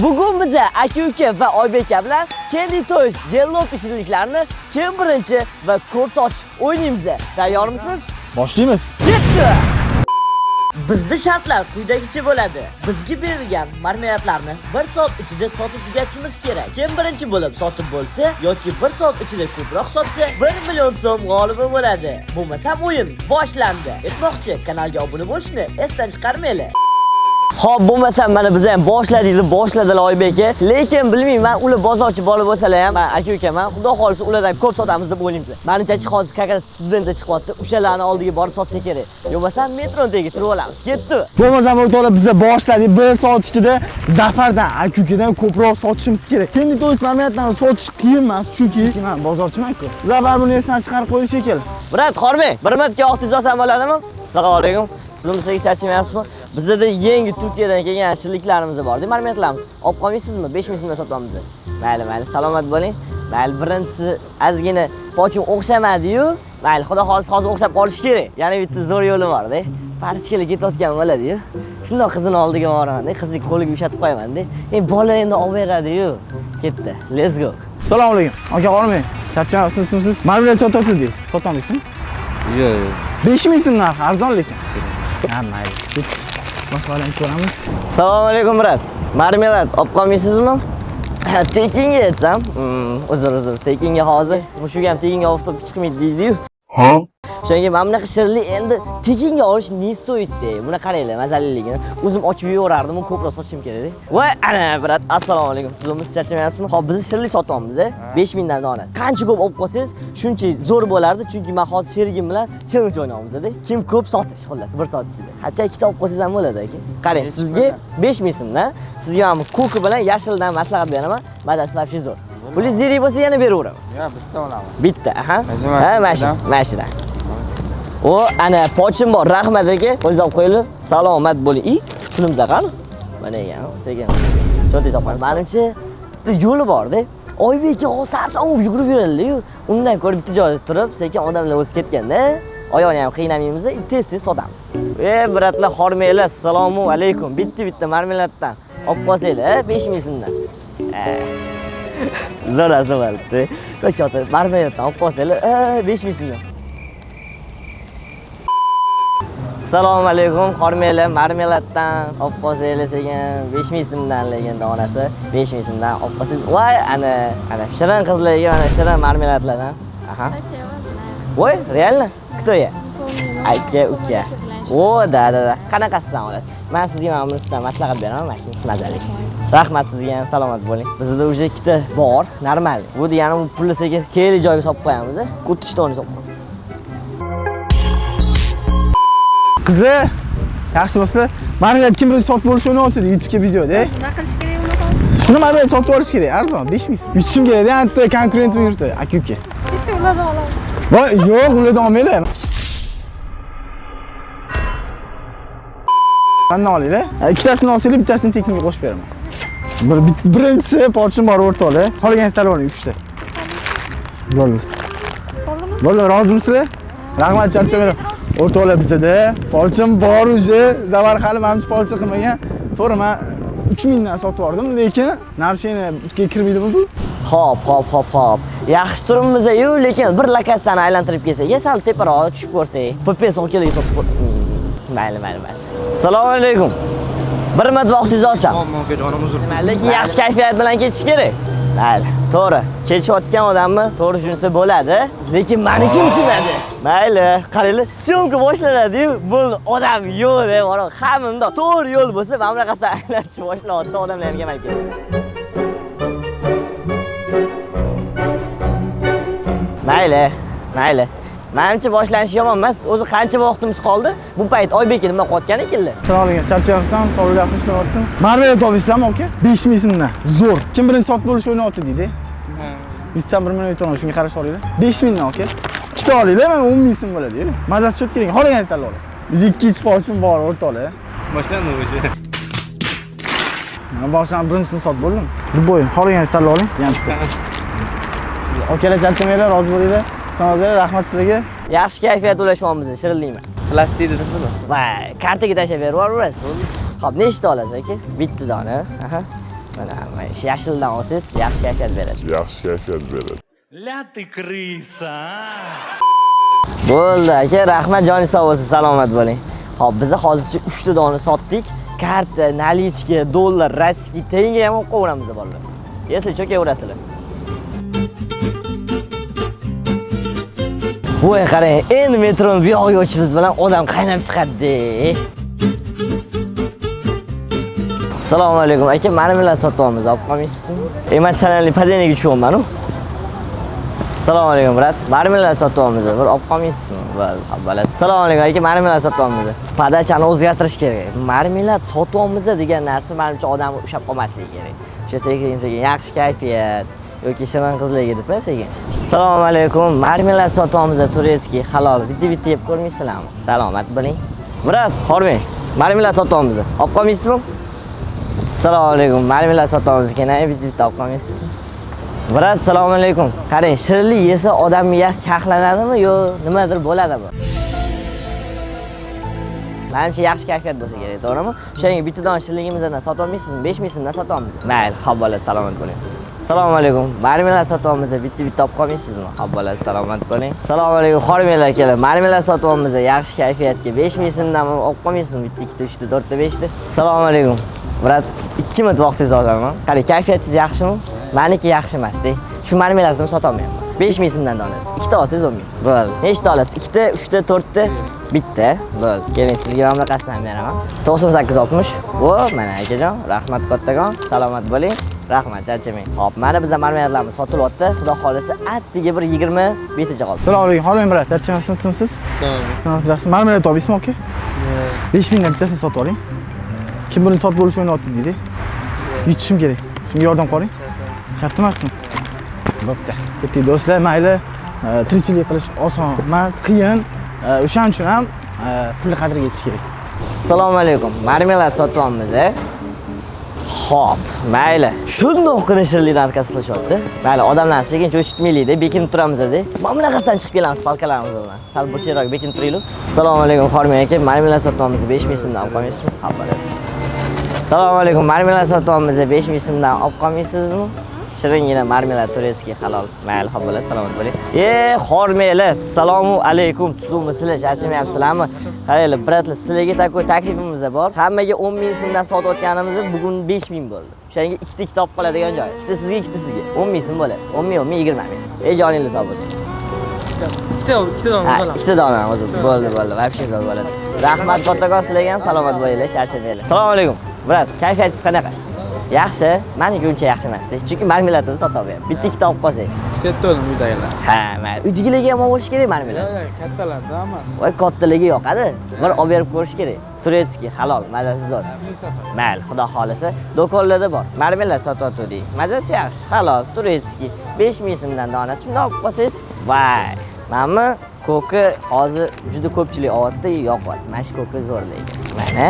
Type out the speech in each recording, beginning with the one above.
Bugun biz aka-uka va Oybeka bilan Candy Toys Jello shirinliklarini kim birinchi va ko'p sotish o'ynaymiz. Tayyormisiz? Boshlaymiz. Ketdi. Bizda shartlar quyidagicha bo'ladi. Bizga berilgan marmeladlarni 1 soat ichida sotib tugatishimiz kerak. Kim birinchi bo'lib sotib bo'lsa yoki 1 soat ichida ko'proq sotsa 1 million so'm g'olibi bo'ladi. Bo'lmasa o'yin boshlandi. Aytmoqchi, kanalga obuna bo'lishni esdan chiqarmanglar. Xo'p, bo'lmasam mana biz ham boshladilar Oybeka. Lekin bilmayman, ular bozorchi bola bo'lsalar ham, men aka-ukaman, xudo xolisa ulardan ko'p sotamiz deb o'ylaymiz. Menimcha hozir kakar studentlar chiqyapti, o'shalarni oldiga borib sotsa kerak. Yo'qmasam metron tagiga turib olamiz. Ketdi. Bo'lmasam o'rtoqlar, biz boshladik. 1 soat ichida Zafardan, aka-ukadan ko'proq sotishimiz kerak. Candy Toys marmeladlarni sotish qiyin emas, chunki men bozorchiman-ku. Zafar buni esdan chiqarib qo'yish shekil. Brat, hormang. Bir minutga vaqtingiz olsam bo'ladimi? Assalomu alaykum. Sizni sizga charchamayapsizmi? Bizda yangi Turkiyadan kelgan shirinliklarimiz bor, deb marmeladlarimiz. Olib qolmaysizmi? 5 ming so'mga sotamiz. Mayli, salomat bo'ling. Mayli, birinchisi ozgina pochim o'xshamadi-yu. Mayli, xudo xolisa hozir o'xshab qolish kerak. Yana bitta zo'r yo'li bor-da. Parchkalar ketayotgan bo'ladi-yu. Shundoq qizini oldiga boraman-da, qizni qo'liga ushatib qo'yaman-da. Bola endi olib beradi-yu. Ketdi. Let's go. Assalomu alaykum. Aka, qormang. Charchamayapsizmi? Marmelad sotyapsiz. Sotamizmi? Yo'q. 5 ming so'm narxi arzon lekin. Ha, mayli. Boshqalarni ko'ramiz. Assalomu alaykum, brat. Marmelad olib qolmaysizmi? Tekinga aytsam, uzr, tekinga hozir. Mushuga ham tekinga olib chiqmaydi deydi-yu. Ha? Shunga mana bunaqa shirinlik endi tekinga olish ne stoyitdi? Buni qaranglar, mazaliligini. O'zim ochib yuborardim, ko'proq sotishim kerak-da. Voy, ana, brat, assalomu alaykum. Tuzimiz charchamayapsizmi? Hop, biz shirinlik sotyapmiz, 5 mingdan donasi. Qancha ko'p olib qolsangiz, shuncha zo'r bo'lardi, chunki men hozir sherigim bilan challenge o'ynayapmiz-da. Kim ko'p sotish, xullas, 1 soat ichida. Qancha ikkita olib qolsangiz ham bo'ladi, aka. Qarang, sizga 5 ming so'mdan, sizga ham ko'ki bilan yashildan maslahat beraman. Mazasi вообще zo'r. Pulingiz zirik bo'lsa yana beraveraman. Yo'q, bitta olaman. Bitta, aha. Ha, mashina. O, ana pochim bor, rahmat aka. Qo'lingizni olib qo'yinglar. Salomat bo'ling. Pulimizga qani? Mana ekan, sekin. Cho'ntingizni olib qo'ying. Menimcha bitta yo'li bor-da. Oybeka hozir sarson yugurib yuradi-yu. Undan ko'ra bitta joyda turib, sekin odamlar o'sib ketganda, oyoqni ham qiynamaymiz, tez sotamiz. Bratlar, hormanglar, assalomu alaykum. Bitta marmeladdan olib qolsanglar, 5 ming so'mdan. Zo'r bo'libdi. Ko'chota marmeladdan olib qolsanglar, 5 ming so'mdan. Assalomu alaykum, hormanglar, marmeladdan olib qolsanglar sekin 5 ming so'mdan lekin donasi 5 ming so'mdan olib qolsangiz, voy, ana shirin qizlarga mana shirin marmeladlardan. Aha. Voy, realno? Кто я? Aka, uka. O, da. Qanaqasidan olasiz? Men sizga mana bunisidan maslahat beraman, mana shunisi mazali. Rahmat sizga ham, salomat bo'ling. Bizda уже ikkita bor, normal. Bu degani u pulni sekin kerakli joyga solib qo'yamiz, O'ttiz tonni solib qo'yamiz. Qizlar, yaxshimisizlar? Marmelad kim birinchi sotib bo'lish o'ynayapti YouTube'ga videoda. Nima qilish kerak uni? Shuni marmelad sotib olish kerak, arzon 5 ming. Yutishim kerak-da, ancha konkurentim yuribdi, aka-uka. Bitta ulardan olamiz. Voy, yo'q, ulardan olmanglar. Qanday olinglar? Ikkitasini olsanglar, bittasini tekinga qo'shib beraman. Birinchisi pochim bor o'rtoqlar. Qolganini oling 3 ta. Bo'ldi. Bo'ldi, rozimisizlar? Rahmat, charchamayman. O'rtoqlar, bizda pochim bor uje. Zavar hali menimcha pochim qilmagan. To'g'ri, men 3 mingdan sotib yubordim, lekin narxga kirmaydi bu. Hop. Yaxshi turibmiz-yu, lekin bir lokatsiyani aylantirib kelsak, sal teparoq tushib ko'rsak, PP 10 kiloga sotib mayli. Assalomu alaykum. Bir minut vaqtingizni olsam. Jonim uzr. Lekin yaxshi kayfiyat bilan ketish kerak. Mayli, to'g'ri. Kechayotgan odamni to'g'ri tushunsa bo'ladi, lekin meni kim tushunadi? Mayli, qaranglar, syomka boshlanadi-yu, bu odam yo'q deb, hamda to'g'ri yo'l bo'lsa, mana bunaqasidan aylanishni boshlayapti, odamlar ham kelmaydi. Mayli. Menimcha boshlanishi yomon emas. O'zi qancha vaqtimiz qoldi? Bu payt Oybeka nima qotgan ekanlar? Sog'lig'ing, charchayapsan, sog'lig'ing yaxshi ishlayapti. Marmelad olasizlarmi, aka? 5 ming so'mdan. Zo'r. Kim birinchi sotib bo'lish o'ynayapti deydi. Yutsam 1 million yutolmayman, shunga qarashib olinglar. 5 mingdan, aka. Ikkita olinglar, mana 10 ming so'm bo'ladi-yu. Mazasi cho't kerak. Qolganini tanlab olasiz. Biz ikkinchi pochim bor o'rtoqlar. Boshlandi o'sha. Men boshdan birinchisini sotib bo'ldim. Bu bo'yin, qolganini tanlab oling. Akalar, charchamanglar, rozi bo'linglar. Sanoqlar, rahmat sizlarga. Yaxshi kayfiyat ulashyapmiz, shirinlik emas. Plastik dedi buni. Voy, kartaga tashlab berib yuborasiz. Xo'p, nechta olasiz aka? Bitta dona. Aha. Mana shu yashildan olsangiz yaxshi kayfiyat beradi. Yaxshi kayfiyat beradi. Ля ты крыса, а? Bo'ldi aka, rahmat, joningiz sog' bo'lsin, salomat bo'ling. Xo'p, biz hozircha 3 ta dona sotdik. Karta, nalichka, dollar, rossiy tenga ham olib qo'yamiz bolalar. Если cho'kaverasizlar. Voy qarang, endi metroni bu yoqqa o'chimiz bilan odam qaynab chiqadi. Assalomu alaykum aka, marmelat sotyapmiz, olib qolmaysizmi? Masalan, padeniga tushyapman-ku. Assalomu alaykum brat, marmelat sotyapmiz, bir olib qolmaysizmi? Bo'ldi, assalomu alaykum aka, marmelat sotyapmiz. Podachani o'zgartirish kerak. Marmelat sotyapmiz degan narsa menimcha odamga ushlab qolmasligi kerak. O'sha sekin-sekin yaxshi kayfiyat yoki shirin qizlarga deb sekin. Assalomu alaykum, marmelat sotyapmiz, turetskiy, halol. Bitta-bitta yeb ko'rmaysizlarmi? Salomat bo'ling. Brat, hormang. Marmelat sotyapmiz. Olib qolmaysizmi? Assalomu alaykum, marmelat sotyapmiz ekan, bitta olib qolmaysizmi? Brat, assalomu alaykum. Qarang, shirinlik yesa odam miyasi chaqlanadimi yo nimadir bo'ladimi? Menimcha yaxshi kayfiyat bo'lsa kerak, to'g'rimi? O'shaning bitta don shirinligimizdan sotib olmaysizmi? 5 ming so'mdan sotamiz. Mayli, xo'p bo'ladi, salomat bo'ling. Assalomu alaykum. Marmelat sotyapmiz, bitta olib qolmaysizmi? Xo'p bo'ladi, salomat bo'ling. Assalomu alaykum, xormanglar akalar. Marmelat sotyapmiz, yaxshi kayfiyatga 5 ming so'mdan olib qolmaysizmi? Bitta, ikkita, uchta, to'rtta, beshta. Assalomu alaykum. Brat, 2 minut vaqtingizni olaman. Qarang, kayfiyatingiz yaxshimi? Meniki yaxshi emas-da. Shu marmelatni sotolmayapman. 5 ming so'mdan donasiz. Ikkita olsangiz 10 ming so'm. Bo'ldi. Nechta olasiz? Ikkita, uchta, to'rtta, bitta. Bo'ldi. Keling, sizga mamlakasidan beraman. 9860. Vo, mana akajon, rahmat kattagon. Salomat bo'ling. Rahmat, charchamang. Xo'p, mana bizda marmelatlarimiz sotilyapti. Xudo xolisa, attiga bir 25 tacha qoldi. Assalomu alaykum, xo'p brat, charchamasizmi? Assalomu. Marmelat olmaysizmi aka? 5 mingdan bittasini sotib oling. Kim bilan sotib bo'lish o'ynayapti deydi. Yutishim kerak. Shunga yordam qiling. Shart emasmi? Bo'pti. Ketdik do'stlar, mayli. Tirikchilik qilish oson emas, qiyin. O'shaning uchun ham pul qadriga yetish kerak. Assalomu alaykum. Marmelat sotyapmiz, Xo'p, mayli. Shundoqqina shirinlikdan arkasi qilishyapti. Mayli, odamlarni sekin cho'chitmaylik-da, bekinib turamiz-da. Mamlakatdan chiqib kelamiz palkalarimiz bilan. Sal bo'chayroq bekinib turaylik. Assalomu alaykum, xormang aka. Marmelat sotyapmiz, 5 ming so'mdan olib qolmaysizmi? Xo'p, bo'ladi. Assalomu alaykum, marmelat sotyapmiz, 5 ming so'mdan olib qolmaysizmi? Shiringina marmelat turetskiy halol. Mayli, xo'p bo'ladi, salomat bo'ling. Xormanglar, assalomu alaykum. Tushunmisizlar, charchamayapsizlarmi? Qaranglar, bratlar, sizlarga taklifimiz bor. Hammaga 10 ming so'mdan sotayotganimizni bugun 5 ming bo'ldi. O'shanga ikkita olib qoladigan joy. Ikkita sizga, ikkita sizga. 10 ming so'm bo'ladi. 10 ming, 20 ming. Joningiz sog' bo'lsin. Ikkita dona o'zi. Ikkita dona o'zi. Bo'ldi. Вообще zo'r bo'ladi. Rahmat kattagon, sizlarga ham salomat bo'linglar, charchamanglar. Assalomu alaykum. Brat, kayfiyatingiz qanaqa? Yaxshi, meniki uncha yaxshi emas-da. Chunki marmelatni sotib olmayapman. Bitta-ikkita olib qolsangiz. Katta o'lim uydagilar. Ha, mayli. Uydagilarga ham olish kerak marmelat. Kattalarda emas. Voy, kattaligi yoqadi. Bir olib berib ko'rish kerak. Turetskiy halol, mazasi zo'r. Mayli, xudo xolisa, do'konlarda bor. Marmelat sotyapti. Mazasi yaxshi, halol, Turetskiy. 5 ming so'mdan donasi. Shuni olib qolsangiz, voy. Mana ko'ki hozir juda ko'pchilik olyapti, yoqyapti. Mana shu ko'ki zo'r lekin. Mana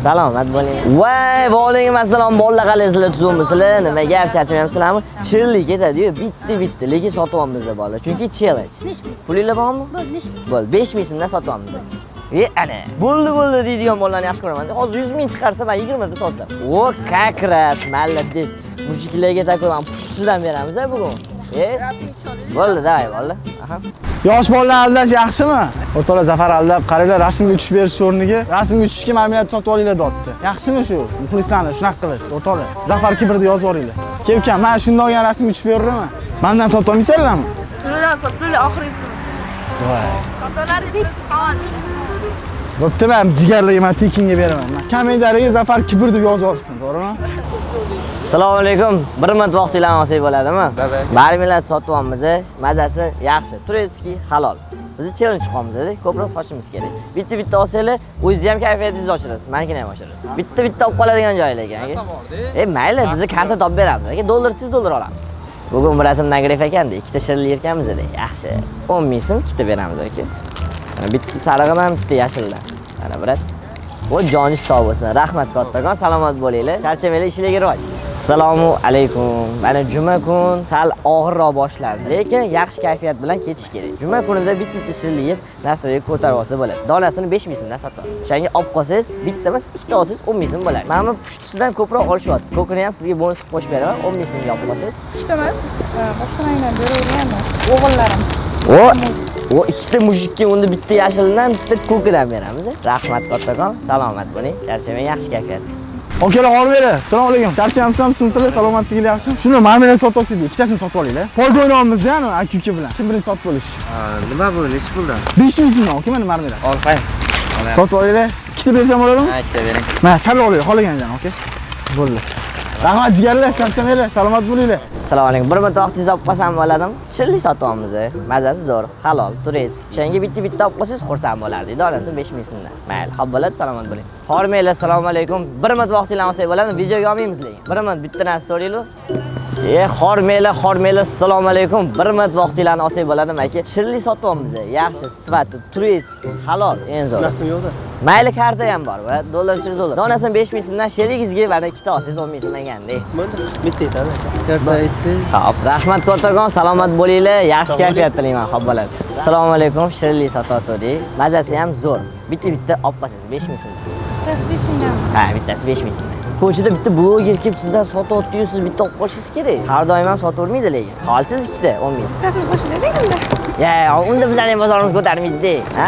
salomat bo'ling. Voy, alaykum assalom, bolalar qalaysizlar, tuzummisizlar? Nima gap, charchamayapsizlarmi? Shirinlik ketadi-yu, bitta, lekin sotyapmiz bolalar. Chunki challenge. Pulinglar bormi? Bo'ldi, 5 ming so'mdan sotyapmiz. Ana, bo'ldi deydigan bolalarni yaxshi ko'raman. Hozir 100 ming chiqarsa, men 20 ta sotsam. O, kakras, malladis. Mushuklarga takoman pushtidan beramiz-da bugun. Bo'ldi, davay, bo'ldi. Aha. Yosh bolalar aldash yaxshimi? O'rtoqlar, Zafar aldab, qaranglar, rasmga uchish berish o'rniga rasmga uchishga marmelat sotib olinglar deyapti. Yaxshimi shu? Muxlislarni shunaqa qilish, o'rtoqlar. Zafar kibrda yozib yuboringlar. Kelkan, men shunday olgan rasmga uchib beraman. Mendan sotib olmaysizlarmi? Puldan sotdilar, oxirgi pulimiz. Voy. Sotalar dedik, qavat. Bo'pti, men jigarlarga men tekinga beraman. Kommentariyaga Zafar kibr deb yozib yuborsin, to'g'rimi? Assalomu alaykum. 1 minut vaqtingizni olsak bo'ladimi? Marmelat sotyapmiz, mazasi yaxshi. Turetskiy halol. Biz challenge qilamiz-da, ko'proq sochimiz kerak. Bitta olsanglar, o'zingiz ham kayfiyatingizni oshirasiz, menikini ham oshirasiz. Bitta olib qoladigan joylar ekan. Mayli, biz karta topib beramiz. Dollarsiz dollar olamiz. Bugun bratimdan gref ekanda, ikkita shirinlik yerkanmiz-da. Yaxshi. 10 ming so'm ikkita beramiz aka. Bitta sarig'idan, bitta yashildan. Mana brat. O joningiz sog' bo'lsin. Rahmat kattakon, salomat bo'linglar. Charchamanglar, ishlarga rivoj. Assalomu alaykum. Mana juma kun sal og'irroq boshlandi, lekin yaxshi kayfiyat bilan ketish kerak. Juma kunida bitta shirinlik yeb, nastroyni ko'tarib olsa bo'ladi. Donasini 5 ming so'mdan sotamiz. O'shanga olib qolsangiz, bitta emas, ikkita olsangiz 10 ming so'm bo'ladi. Mana puchtisidan ko'proq olishyapti. Ko'kini ham sizga bonus qo'shib beraman, 10 ming so'mga olib qolsangiz. Uchta emas, boshqalardan beraverganman. O'g'illarim. O ikkita mujikka unda bitta yashilindan, bitta ko'kidan beramiz. Rahmat kattakon, salomat bo'ling. Charchamang, yaxshi kayfiyat. Akalar, olmaylar. Assalomu alaykum. Charchamizdan tushunsalar, salomatligingiz yaxshi. Shuni marmelad sotib olsak, ikkitasini sotib olinglar. Poyga o'ynayapmiz-da, ana aka-uka bilan. Kim birinchi sotib olish? Nima bu? Necha puldan? 5 ming so'm, aka, mana marmelad. Ol, qo'y. Sotib olinglar. Ikkita bersam bo'ladimi? Ha, ikkita bering. Mana, tanlab olinglar, xohlaganingizdan, aka. Bo'ldi. Rahmat jigarlar, charchamanglar, salomat bo'linglar. Assalomu alaykum. Bir marta vaqtingizni olib qolsam bo'ladimi? Shirinlik sotyapmiz. Mazasi zo'r, halol, turist. O'shanga bitta olib qolsangiz xursand bo'lardik. Donasi 5 ming so'mdan. Mayli, xo'p bo'ladi, salomat bo'ling. Hormanglar, assalomu alaykum. Bir marta vaqtinglarni olsak bo'ladimi? Videoga olmaymiz lekin. Bir marta bitta narsa so'raylik. Hormanglar, assalomu alaykum. Bir marta vaqtinglarni olsak bo'ladimi, aka? Shirinlik sotyapmiz. Yaxshi, sifati, turist, halol, eng zo'r. Vaqtim yo'qda. Mayli, karta ham bor, dollarcha dollar. Donasini 5 ming so'mdan, sherigingizga mana ikkita olsangiz 10 ming so'mdan gandek. Bo'ldi. Bitta aytadi. Karta aytsangiz. Hop, rahmat kattakon, salomat bo'linglar. Yaxshi kayfiyat tilayman, xo'p bo'ladi. Assalomu alaykum, shirinlik sotayotdik. Mazasi ham zo'r. Bitta olib qolsangiz 5 ming so'mdan. Bittasi 5 mingdan. Ha, bittasi 5 ming so'mdan. Ko'chada bitta bloger kelib sizdan sotyapti-yu, siz bitta olib qolishingiz kerak. Har doim ham sotavermaydi lekin. Qolsiz ikkita 10 ming so'm. Bittasini qo'shiladi-da. Unda bizlarning bozorimiz ko'tarmaydi. Ha,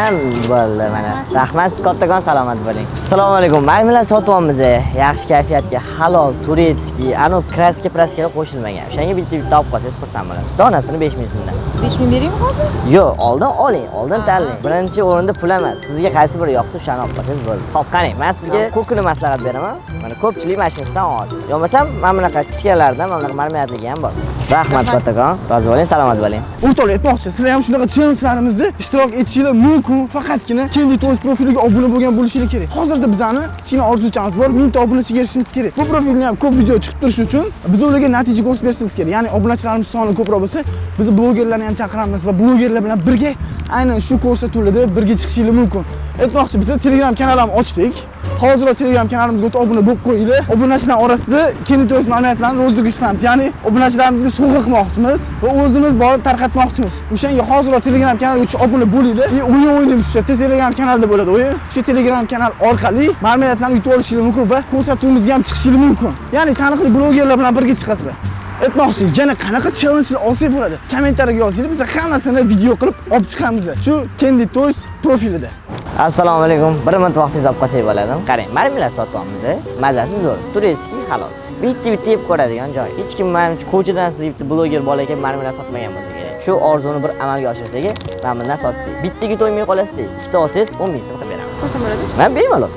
bo'ldi mana. Rahmat kattakon, salomat bo'ling. Assalomu alaykum. Marmelad sotyapmiz. Yaxshi kayfiyatga, halol, turetskiy, anu kraska-praskalar qo'shilmagan. O'shanga bitta olib qolsangiz xursand bo'lamiz. Donasini 5 ming so'mdan. 5 ming beraymi hozir? Yo'q, oldin oling, oldin tanlang. Birinchi o'rinda pul emas. Sizga qaysi biri yoqsa, o'shani olib qolsangiz bo'ldi. Xo'p, qarang, men sizga ko'kini maslahat beraman. Mana ko'pchilik mashinasidan oladi. Yo'qmasam, mana bunaqa kichkinalardan, mana bunaqa marmeladligi ham bor. Rahmat kattakon, rozi bo'ling, salomat bo'ling. O'rtoqlar, aytmoqchi, sizlar ham shunaqa challenge'larimizda ishtirok etishingiz mumkin. Faqatgina Candy Toys profiliga obuna bo'lgan bo'lishingiz kerak. Hozirda bizani kichkina orzuchamiz bor, 1000 ta obunachiga erishishimiz kerak. Bu profilni ham ko'p video chiqib turishi uchun biz ularga natija ko'rsatib berishimiz kerak. Ya'ni obunachilarimiz soni ko'proq bo'lsa, biz blogerlarni ham chaqiramiz va blogerlar bilan birga aynan shu ko'rsatuvlarda birga chiqishingiz mumkin. Aytmoqchi, biz Telegram kanal ham ochdik. Hozir Telegram kanalimizga o'tib obuna bo'lib qo'yinglar. Obunachilar orasida Candy Toys marmeladlarini rozыгрыш qilamiz. Ya'ni obunachilarimizga sovg'a qilmoqchimiz va o'zimiz borib tarqatmoqchimiz. O'shanga hozir Telegram kanaliga o'tib obuna bo'linglar. O'yin o'ynaymiz o'sha Telegram kanalda bo'ladi o'yin. Shu Telegram kanal orqali marmeladlarni yutib olishingiz mumkin va ko'rsatuvimizga ham chiqishingiz mumkin. Ya'ni taniqli blogerlar bilan birga chiqasizlar. Aytmoqchi, yana qanaqa challengelar olsak bo'ladi? Kommentariyaga yozinglar, biz hammasini video qilib olib chiqamiz. Shu Candy Toys profilida. Assalomu alaykum. Bir minut vaqtingizni olib qolsak bo'ladimi? Qarang, marmelad sotyapmiz. Mazasi zo'r, turistskiy, halol. Bitta yeb ko'radigan joy. Hech kim menimcha ko'chadan siz bitta bloger bola ekan marmelad sotmagan bo'lsa kerak. Shu orzuni bir amalga oshirsak, mana bundan sotsak, bittaga to'ymay qolasiz-da. Ikkita olsangiz 10 ming so'm qilib beramiz. Xursand bo'ladi. Men bemalol.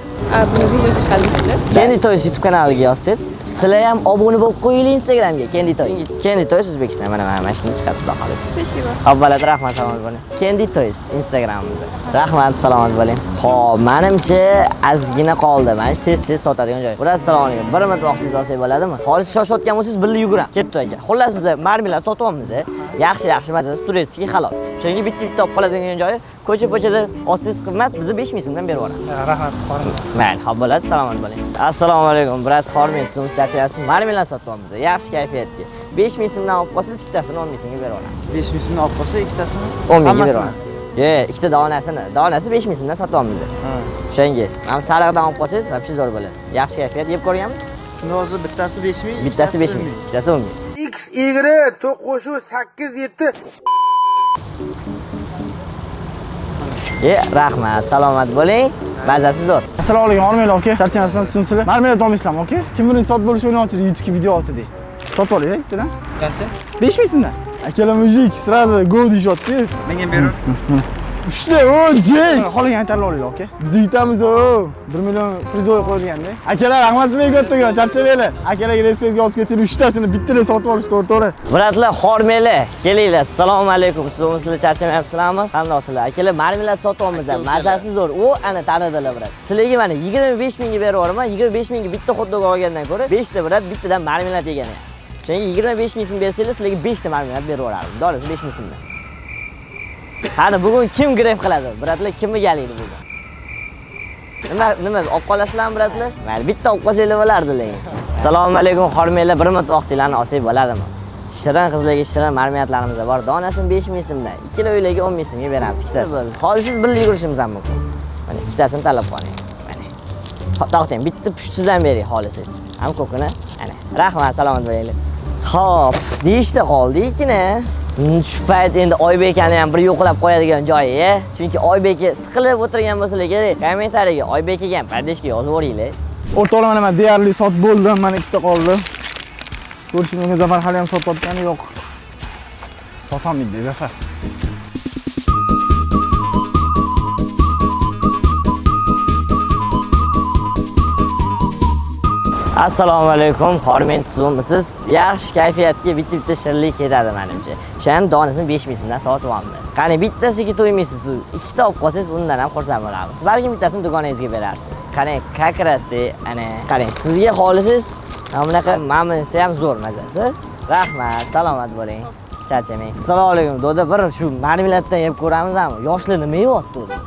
Buni videosi chiqadimi? Candy Toys YouTube kanaliga yozsangiz, sizlar ham obuna bo'lib qo'yinglar Instagramga Candy Toys. Candy Toys O'zbekiston mana shuni chiqarib xudo xolisi. Spesivo. Avvalad rahmat, salomat bo'ling. Candy Toys Instagramimizda. Rahmat, salomat bo'ling. Xo'p, menimcha ozgina qoldi. Mana tez sotadigan joy. Biroz assalomu alaykum. Bir minut vaqtingizni olsak bo'ladimi? Xolis shoshayotgan bo'lsangiz birga yuguram. Ketdi aka. Xullas biz marmelad sotyapmiz. Yaxshi mazasi turistskiy, halol. O'shanga bitta olib qoladigan joyi ko'cha-ko'chada otsangiz qimmat, bizni 5 ming so'mdan berib yuboramiz. Rahmat, qorin. Mayli, xo'p bo'ladi, salomat bo'ling. Assalomu alaykum, brat, hormat, siz charchayapsiz. Marmelad sotyapmiz. Yaxshi kayfiyatga. 5 ming so'mdan olib qolsangiz, ikkitasini 10 ming so'mga berib yuboramiz. 5 ming so'mdan olib qolsa, ikkitasini 10 mingga berib yuboramiz. Ikkita donasi 5 ming so'mdan sotyapmiz. O'shanga, mana sariqdan olib qolsangiz, вообще zo'r bo'ladi. Yaxshi kayfiyat, yeb ko'rganmiz. Shuni hozir bittasi 5 ming, bittasi 5 ming, ikkitasi 10 ming. X, Y, 9, 8, 7. Rahmat, salomat bo'ling. Mazasi zo'r. Assalomu alaykum, olmaylar aka. Charchamasdan tushunsiz. Marmelad olmaysizlarmi aka? Kim birinchi sotib bo'lish o'ynayotdi YouTube video oldi. Sotib oling, bittadan. Qancha? 5 ming so'mdan. Akalar mujik, sразу go deyapti. Menga berib. Ishla, o, jeng. Xohlagan tanlab olinglar aka. Biz yutamiz o. 1 million prizoy qo'yilganda. Akalar, rahmat sizlarga kattagan, charchamaylar. Akalarga respektga olib ketib, 3 tasini bittadan sotib olishdi o'rtoqlar. Bratlar, hormanglar, kelinglar. Assalomu alaykum. Sizlar charchamayapsizlarmi? Qandoqsizlar? Akalar, marmelad sotyapmiz. Mazasi zo'r. O, ana tanidilar, brat. Sizlarga mana 25 mingga berib yuboraman. 25 mingga bitta hot-dog olgandan ko'ra 5 ta brat, bittadan marmelad yegan yaxshi. O'shanga 25 ming so'm bersanglar, sizlarga 5 ta marmelad berib yuborardim. Dolasi 5 ming so'mdan. Qani bugun kim gref qiladi? Bratlar, kimni galaydi bugun? Nima olib qolasizlarmi, bratlar? Mayli, bitta olib qolsanglar bo'lardi lekin. Assalomu alaykum, xormanglar, bir minut vaqtinglarni olsak bo'ladimi? Shirin qizlarga shirin marmiyatlarimiz bor. Donasini 5000 so'mdan, ikkala uylarga 10000 so'mga beramiz ikkitasi. Holsiz birga yurishimiz ham mumkin. Mana ikkitasini tanlab qoling. Mana. To'xtang, bitta pushtsidan bering holisiz. Ham ko'kini. Ana. Rahmat, salomat bo'linglar. Xo'p, deyishda qoldi-kina. Shu payt endi Oybekani ham bir yo'qlab qo'yadigan joyi, chunki Oybeki siqilib o'tirgan bo'lsalar kerak, kommentariyaga Oybekiga ham padeshka yozib o'ringlar. O'rtoqlar, mana deyarli sot bo'ldi, mana ikkita qoldi. Ko'rishingiz Zafar hali ham sotayotgani yo'q. Sotolmaydi Zafar. Assalomu alaykum, xormang tuzumisiz? Yaxshi kayfiyatga bitta shirinlik ketadi menimcha. O'shaning donasini 5000 so'mdan sotib olamiz. Qani bittasiga to'ymaysiz, ikkita olib qolsangiz undan ham xursand bo'lamiz. Balki bittasini do'koningizga berarsiz. Qani, kakrasdi, ana, qarang, sizga xolisiz, mana bunaqa mamnunsa ham zo'r mazasi. Rahmat, salomat bo'ling. Charchamang. Assalomu alaykum, do'da, bir shu marmeladdan yeb ko'ramizmi? Yoshlar nima yeyapti o'zi?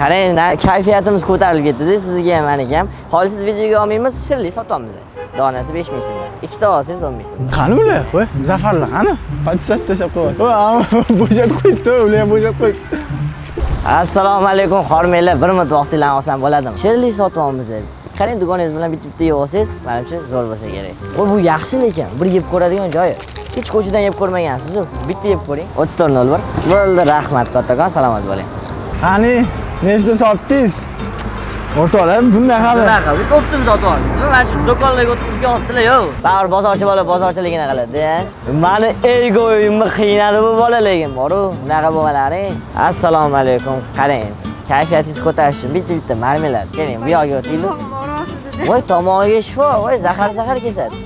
Qarang, kayfiyatimiz ko'tarilib ketdi-da, sizga ham menga ham. Holsiz videoga olmaymiz, shirinlik sotamiz. Donasi 5000 so'm. Ikkita olsangiz 10000 so'm. Qani ular? Voy, Zafarlar qani? Patisasi tashab qo'ydi. Voy, bo'shatib qo'ydi, ular ham bo'shatib qo'ydi. Assalomu alaykum, xormanglar, bir minut vaqtinglarni olsam bo'ladimi? Shirinlik sotib olamiz. Qarang, do'koningiz bilan bitta yeb olsangiz, menimcha zo'r bo'lsa kerak. Voy, bu yaxshi lekin, bir yeb ko'radigan joyi. Hech ko'chadan yeb ko'rmagansiz-ku. Bitta yeb ko'ring. 3401. Bo'ldi, rahmat kattakon, salomat bo'ling. Qani, nechta sotdingiz? O'rtoqlar, bunday hali. Nima qildik? O'ptimiz sotib olamiz. Mana shu do'konlarga o'tkazib olibdilar-ku. Baribir bozorchi bola bozorchiligini qiladi. Mani egoyimni qiynadi bu bola lekin bor-ku. Bunaqa bo'lmalaring. Assalomu alaykum. Qarang, kayfiyatingiz ko'tarish uchun bitta marmelad. Keling, bu yoqqa o'tinglar. Voy, tomog'iga shifo, voy, zahar kesadi.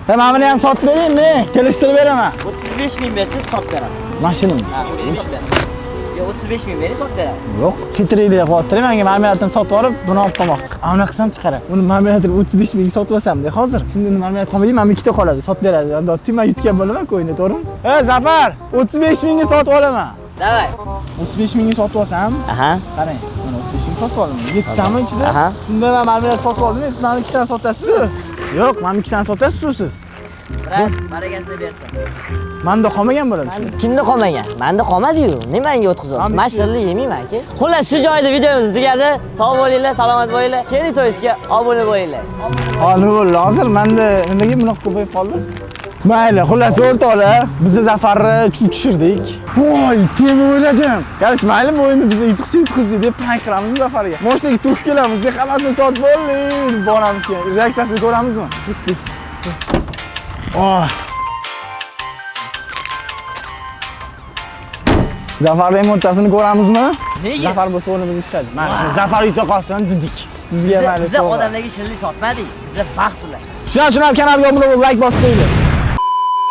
Mana buni ham sotib beringmi? Kelishtirib beraman. 35000 bersangiz sotib beraman. Mashinami? Ha, sotib beraman. Yo, 35000 bering, sotib beraman. Yo'q, ketiraylik deb qo'yibdi. Menga marmeladdan sotib olib, buni olib qo'ymoqchi. Ana qilsam chiqaradi. Uni marmeladini 35000 ga sotib olsam-da, hozir. Shunda marmelad qolmaydi, mana ikkita qoladi, sotib beradi. Endi tima yutgan bo'laman ko'yni, to'g'rimi? Zafar, 35000 ga sotib olaman. Davay. 35000 ga sotib olsam, Aha. qarang, mana 35000 ga sotib olaman. 7 tami ichida. Aha. Shunda men marmelad sotib oldim, siz meni ikkitani sotasiz. Yo'q, men ikkitani sotasiz siz. Brat, barakasini bersin. Menda qolmagan bo'ladi. Kimda qolmagan? Menda qolmadi-yu. Nimanga o'tkazasiz? Men shirinlik yemayman-ki. Xullas, shu joyda videomiz tugadi. Sog' bo'linglar, salomat bo'linglar. Keling to'yisga obuna bo'linglar. Ha, nima bo'ldi? Hozir menda nimaga bunaqa ko'payib qoldi? Mayli, xullas o'rtoqlar, biz Zafarni chuv tushirdik. Voy, tema o'yladim. Qarsh, mayli bu endi biz yutqizdik deb prank qilamiz Zafarga. Moshinaga to'kib kelamiz, hammasini sotib bo'ldik. Boramiz keyin. Reaksiyasini ko'ramizmi? Ketdik. Oh. Zafarning montasini ko'ramizmi? Nega? Zafar bo'lsa o'rnimizga ishlaydi. Mana shu Zafar yuta qolsin dedik. Sizga mayli. Biz odamlarga shirinlik sotmadik. Biz baxt ulashdik. Shuning uchun ham kanalga obuna bo'lib, like bosib qo'yinglar.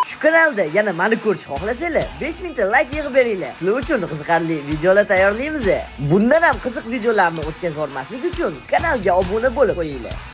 Shu kanalda yana meni ko'rish xohlasanglar, 5000 ta like yig'ib beringlar. Sizlar uchun qiziqarli videolar tayyorlaymiz. Bundan ham qiziq videolarni o'tkazib olmaslik uchun kanalga obuna bo'lib qo'yinglar.